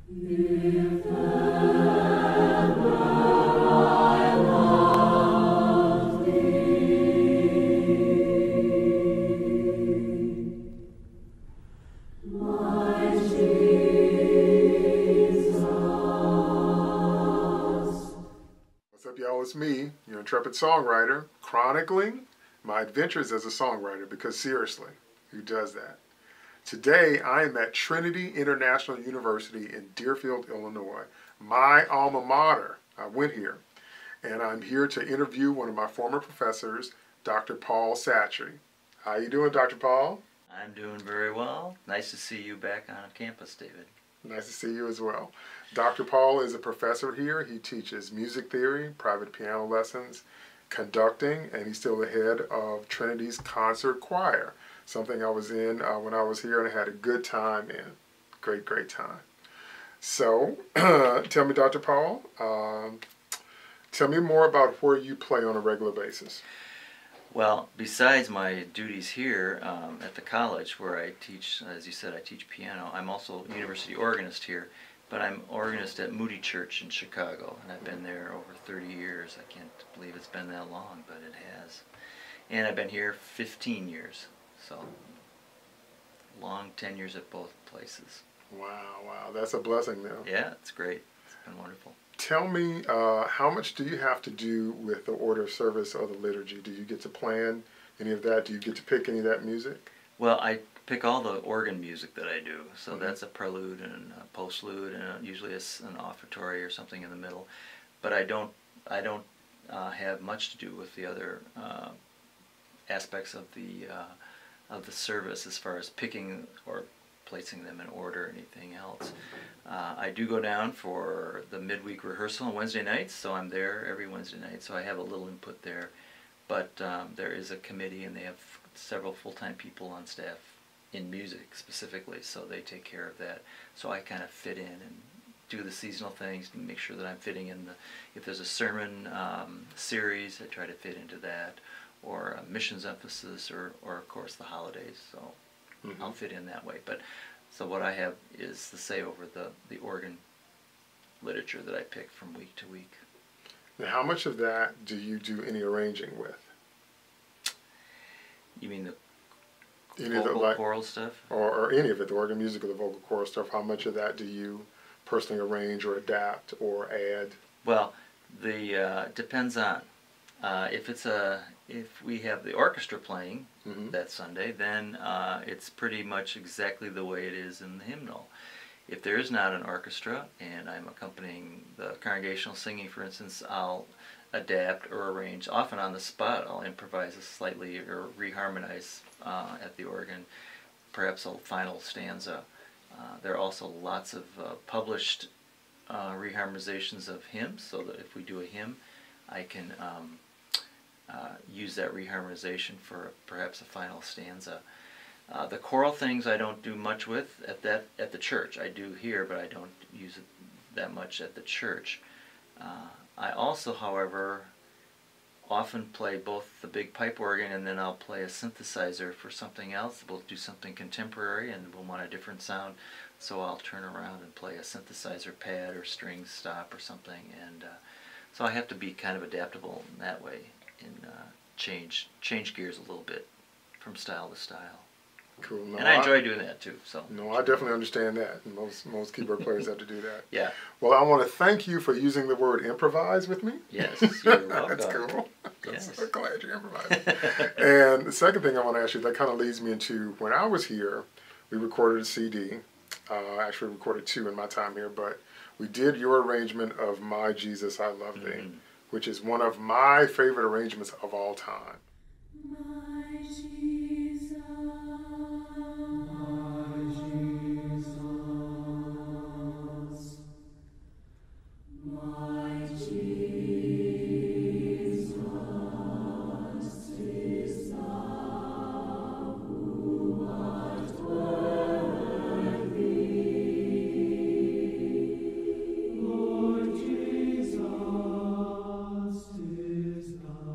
If ever I love thee, my Jesus. What's up, y'all? It's me, your Intrepid Songwriter, chronicling my adventures as a songwriter, because seriously, who does that? Today, I am at Trinity International University in Deerfield, Illinois, my alma mater. I went here, and I'm here to interview one of my former professors, Dr. Paul Satre. How you doing, Dr. Paul? I'm doing very well. Nice to see you back on campus, David. Nice to see you as well. Dr. Paul is a professor here. He teaches music theory, private piano lessons, conducting, and he's still the head of Trinity's concert choir, something I was in when I was here and I had a good time in. Great time. So, tell me, Dr. Paul, tell me more about where you play on a regular basis. Well, besides my duties here at the college where I teach, as you said, I teach piano, I'm also university organist here, but I'm organist at Moody Church in Chicago, and I've been there over 30 years. I can't believe it's been that long, but it has. And I've been here 15 years, so long tenures at both places. Wow, that's a blessing though. Yeah, it's great. It's been wonderful. Tell me, how much do you have to do with the order of service or the liturgy? Do you get to plan any of that? Do you get to pick any of that music? Well, I pick all the organ music that I do, so that's a prelude and a postlude, and usually it's an offertory or something in the middle. But I don't have much to do with the other aspects of the service as far as picking or placing them in order or anything else. I do go down for the midweek rehearsal on Wednesday nights, so I'm there every Wednesday night, so I have a little input there. But there is a committee, and they have several full-time people on staff in music specifically, so they take care of that. So I kind of fit in and do the seasonal things, and make sure that I'm fitting in if there's a sermon series, I try to fit into that, or a missions emphasis, or of course the holidays, so I'll fit in that way. But so what I have is the say over the organ literature that I pick from week to week. Now, how much of that do you do any arranging with? You mean the Any vocal of the, choral stuff? or any of it, the organ music or the vocal choral stuff, how much of that do you personally arrange or adapt or add? Well, depends on. If we have the orchestra playing that Sunday, then it's pretty much exactly the way it is in the hymnal. If there is not an orchestra and I'm accompanying the congregational singing, for instance, I'll adapt or arrange. Often on the spot, I'll improvise slightly or reharmonize at the organ, perhaps a final stanza. There are also lots of published reharmonizations of hymns, so that if we do a hymn, I can use that reharmonization for perhaps a final stanza. The choral things I don't do much with at the church. I do here, but I don't use it that much at the church. I also, however, often play both the big pipe organ and then I'll play a synthesizer for something else. We'll do something contemporary and we'll want a different sound, so I'll turn around and play a synthesizer pad or string stop or something. And so I have to be kind of adaptable in that way and change gears a little bit from style to style. Cool. No, and I enjoy doing that too. So. No, I definitely understand that. Most keyboard players have to do that. Yeah. Well, I want to thank you for using the word improvise with me. Yes, you're welcome. That's cool. Yes. I'm so glad you improvised. And the second thing I want to ask you, that kind of leads me into when I was here, we recorded a CD. Actually recorded two in my time here, but we did your arrangement of My Jesus, I Love Thee, which is one of my favorite arrangements of all time. My Jesus, my Jesus, is thou who art worthy. Lord Jesus, is thou.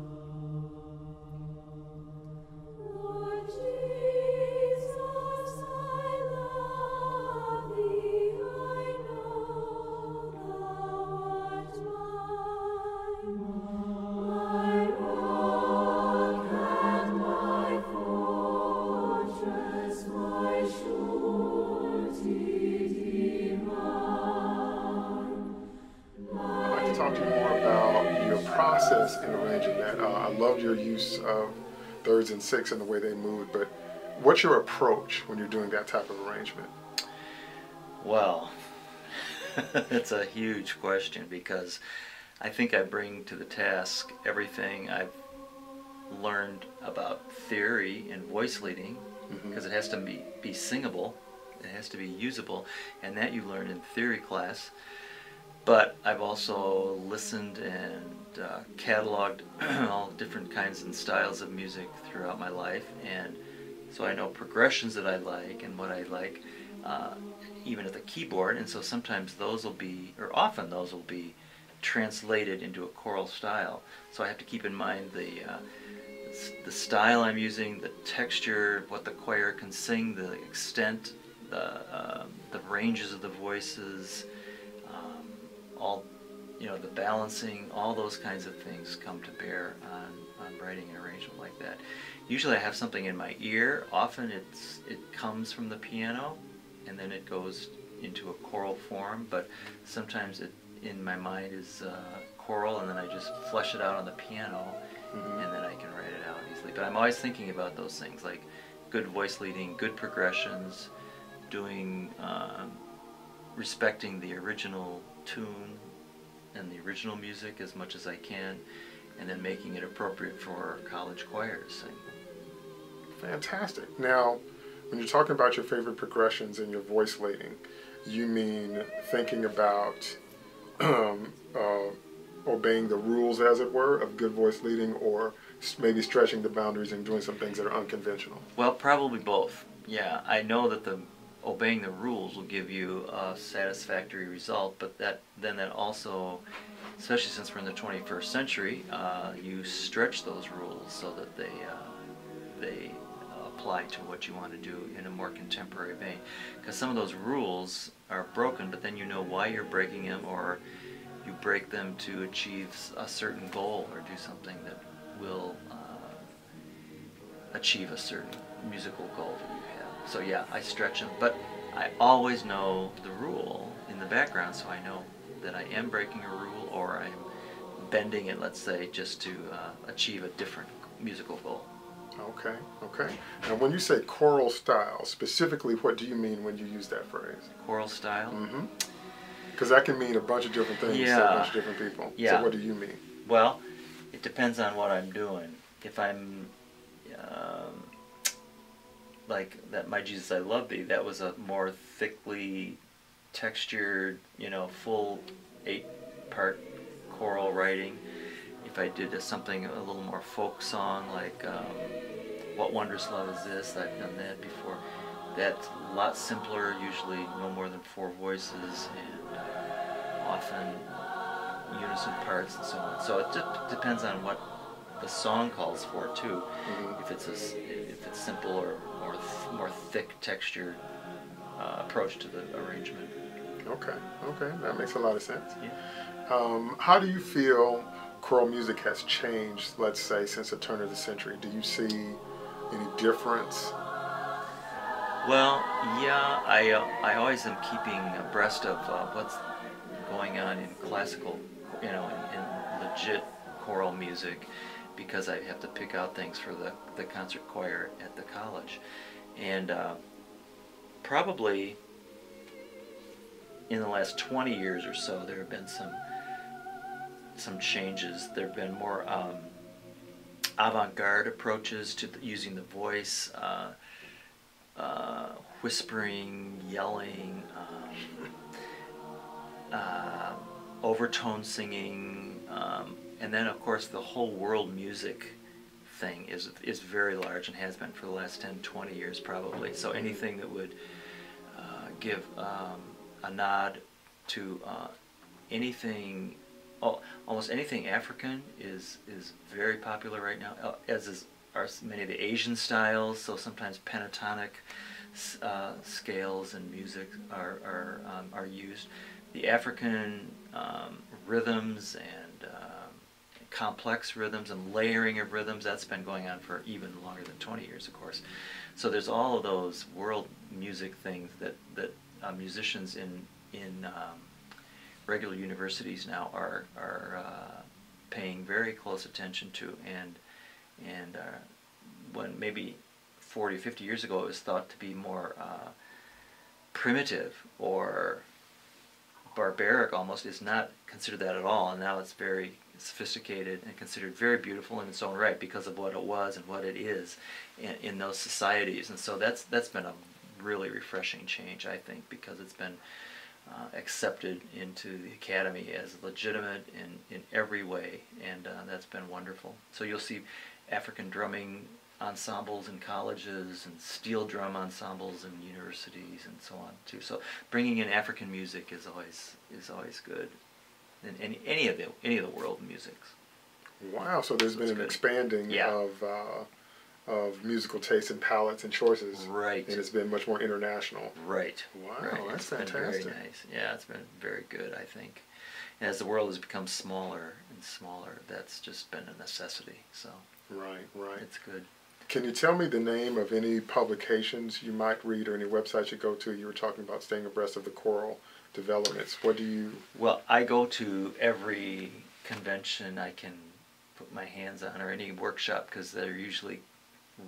organist in arranging that. I loved your use of thirds and sixths and the way they moved, but what's your approach when you're doing that type of arrangement? Well, it's a huge question because I think I bring to the task everything I've learned about theory and voice leading, because it has to be singable, it has to be usable, and that you learn in theory class. But I've also listened and cataloged all different kinds and styles of music throughout my life, and so I know progressions that I like and what I like, even at the keyboard, and so sometimes those will be, or often those will be, translated into a choral style. So I have to keep in mind the style I'm using, the texture, what the choir can sing, the extent, the ranges of the voices, all, the balancing, all those kinds of things come to bear on writing an arrangement like that. Usually I have something in my ear. Often it comes from the piano and then it goes into a choral form, but sometimes it in my mind is choral, and then I just flesh it out on the piano, and then I can write it out easily. But I'm always thinking about those things, like good voice leading, good progressions, doing, respecting the original tune and the original music as much as I can, and then making it appropriate for college choir to sing. Fantastic. Now, when you're talking about your favorite progressions in your voice leading, you mean thinking about obeying the rules, as it were, of good voice leading, or maybe stretching the boundaries and doing some things that are unconventional? Well, probably both. Yeah, I know that obeying the rules will give you a satisfactory result, but that also, especially since we're in the 21st century, you stretch those rules so that they apply to what you want to do in a more contemporary vein. Because some of those rules are broken, but then you know why you're breaking them, or you break them to achieve a certain goal or do something that will achieve a certain musical goal that you have. So yeah, I stretch them, but I always know the rule in the background, so I know that I am breaking a rule or I'm bending it, let's say, just to achieve a different musical goal. Okay, okay. Now when you say choral style, specifically what do you mean when you use that phrase? Choral style? Mm-hmm. Because that can mean a bunch of different things to a bunch of different people. Yeah. So what do you mean? Well, it depends on what I'm doing. If I'm like that, My Jesus I Love Thee, that was a more thickly textured, full 8-part choral writing. If I did something a little more folk song, like What Wondrous Love Is This, I've done that before. That's a lot simpler, usually no more than 4 voices, and often unison parts and so on. So it just depends on what the song calls for too. If it's simple or more thick textured approach to the arrangement. Okay, okay, that makes a lot of sense. Yeah. How do you feel choral music has changed, let's say, since the turn of the century? Do you see any difference? Well, yeah, I always am keeping abreast of what's going on in classical, in legit choral music, because I have to pick out things for the concert choir at the college. And probably in the last 20 years or so, there have been some changes. There have been more avant-garde approaches to using the voice, whispering, yelling, overtone singing, and then of course the whole world music thing is very large and has been for the last 10-20 years probably. So anything that would give a nod to anything, almost anything African is very popular right now, as are many of the Asian styles. So sometimes pentatonic scales and music are used. The African rhythms and complex rhythms and layering of rhythms, that's been going on for even longer than 20 years, of course. So there's all of those world music things that musicians in regular universities now are paying very close attention to, and when maybe 40, 50 years ago it was thought to be more primitive or barbaric almost, is not considered that at all, and now it's very sophisticated and considered very beautiful in its own right because of what it was and what it is in those societies. And so that's been a really refreshing change, I think, because it's been accepted into the academy as legitimate in every way, and that's been wonderful. So you'll see African drumming ensembles in colleges and steel drum ensembles in universities and so on too. So bringing in African music is always good, in any of the world musics. Wow! So there's been an expanding of musical tastes and palettes and choices, right? And it's been much more international, right? Wow, right. That's it's fantastic. Been very nice. Yeah, it's been very good, I think. And as the world has become smaller and smaller, that's just been a necessity. So right, it's good. Can you tell me the name of any publications you might read or any websites you go to? You were talking about staying abreast of the choral developments. What do you... Well, I go to every convention I can put my hands on, or any workshop, because they're usually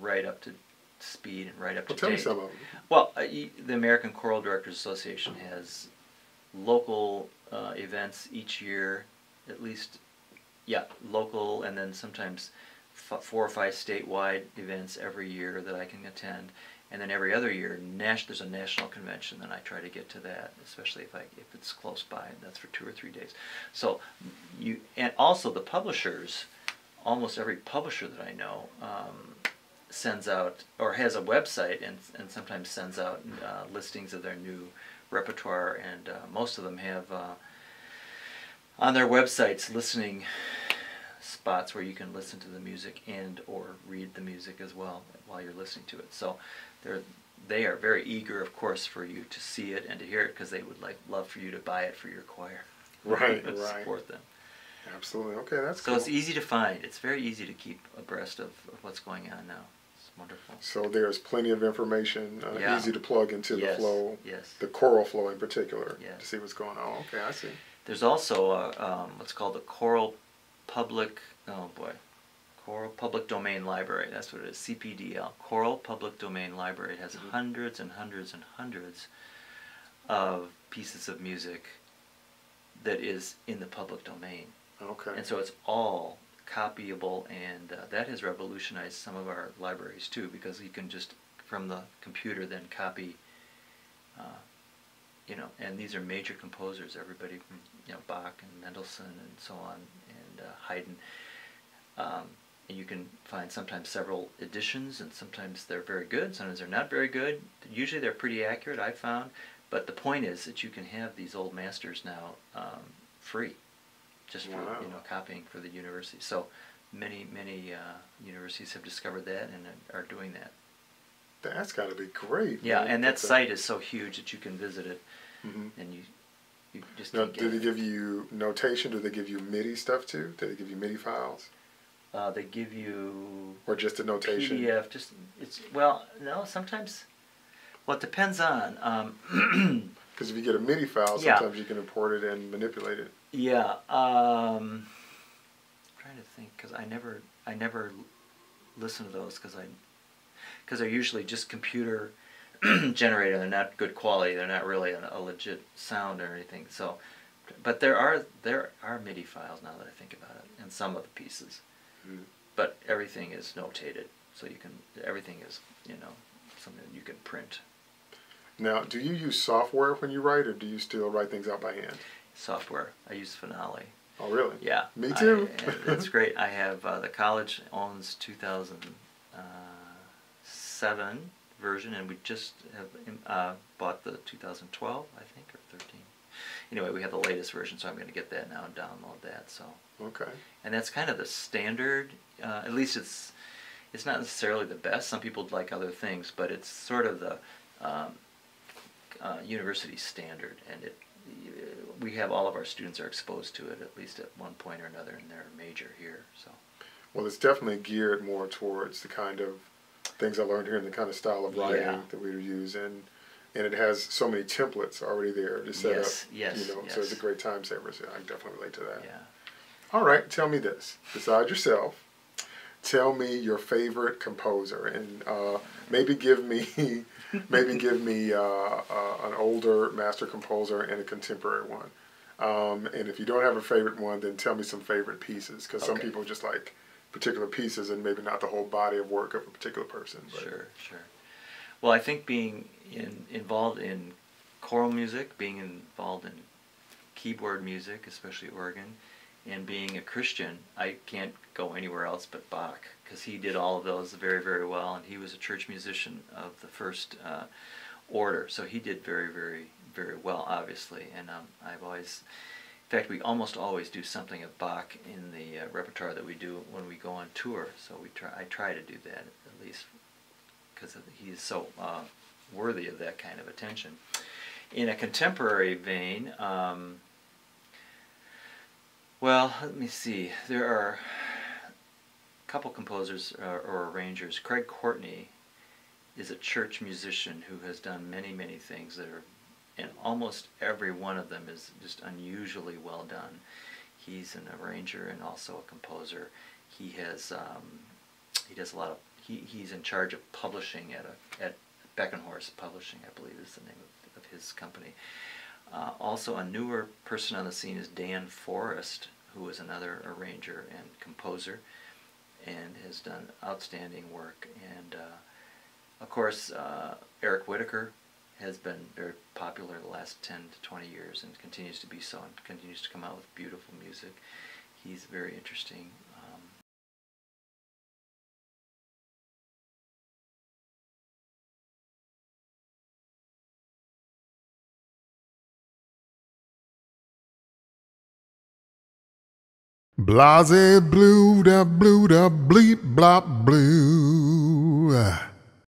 right up to speed and right up to date. Tell me some of them. Well, the American Choral Directors Association has local events each year, at least, local, and then sometimes 4 or 5 statewide events every year that I can attend, and then every other year there's a national convention, and I try to get to that, especially if it's close by. That's for 2 or 3 days. So and also the publishers, almost every publisher that I know sends out or has a website and sometimes sends out listings of their new repertoire, and most of them have on their websites listening spots where you can listen to the music and or read the music as well while you're listening to it. So they are very eager, of course, for you to see it and to hear it, because they would love for you to buy it for your choir. Right. Support them. Absolutely. Okay, that's so cool. It's easy to find. It's very easy to keep abreast of what's going on now. It's wonderful. So there's plenty of information, easy to plug into the flow, yes. the choral flow in particular, Yes. to see what's going on. Okay, I see. There's also what's called the Choral Public Domain Library. That's what it is, CPDL. Choral Public Domain Library. It has hundreds and hundreds and hundreds of pieces of music that is in the public domain. Okay. And so it's all copyable, and that has revolutionized some of our libraries too, because you can just from the computer then copy, and these are major composers, everybody from Bach and Mendelssohn and so on, and Haydn. And you can find sometimes several editions, and sometimes they're very good, sometimes they're not very good. Usually they're pretty accurate, I've found. But the point is that you can have these old masters now free, just for copying for the university. So many universities have discovered that and are doing that. That's got to be great. Yeah, man. and that site is so huge that you can visit it, and you just now, can't do get they give you notation? Do they give you MIDI stuff too? Do they give you MIDI files? They give you or just a notation? PDF. No, sometimes. Well, it depends on. Because if you get a MIDI file, sometimes you can import it and manipulate it. Yeah. I'm trying to think, because I never listen to those because they're usually just computer generated. They're not good quality. They're not really a legit sound or anything. So, but there are MIDI files now that I think about it, in some of the pieces. But everything is notated, so everything is something you can print. Now, do you use software when you write, or do you still write things out by hand? Software. I use Finale. Oh, really? Yeah. Me too. That's great. I have the college owns 2007 version, and we just have bought the 2012, I think, or 13. Anyway, we have the latest version, so I'm going to get that now and download that. So. Okay. And that's kind of the standard. At least it's not necessarily the best. Some people like other things, but it's sort of the university standard, and we have all of our students are exposed to it at least at one point or another in their major here. So. Well, it's definitely geared more towards the kind of things I learned here and the kind of style of writing that we would use, and it has so many templates already there to set up. Yes. So it's a great time saver. So I can definitely relate to that. Yeah. All right, tell me this. Besides yourself, tell me your favorite composer, and maybe give me an older master composer and a contemporary one. And if you don't have a favorite one, then tell me some favorite pieces, because some people just like particular pieces and maybe not the whole body of work of a particular person. But. Sure. Well, I think being involved in choral music, being involved in keyboard music, especially organ, and being a Christian, I can't go anywhere else but Bach, because he did all of those very, very well, and he was a church musician of the first order, so he did very, very, very well, obviously. And I've always, in fact, we almost always do something of Bach in the repertoire that we do when we go on tour. So I try to do that at least, because he is so worthy of that kind of attention. In a contemporary vein, well, let me see. There are a couple composers or arrangers. Craig Courtney is a church musician who has done many, many things that are, and almost every one of them is just unusually well done. He's an arranger and also a composer. He does a lot of, he's in charge of publishing at Beckenhorst Publishing, I believe is the name of his company. Also a newer person on the scene is Dan Forrest, who is another arranger and composer and has done outstanding work. And of course, Eric Whitacre has been very popular the last 10 to 20 years and continues to be so, and continues to come out with beautiful music. He's very interesting. Blase blue da bleep blop blue.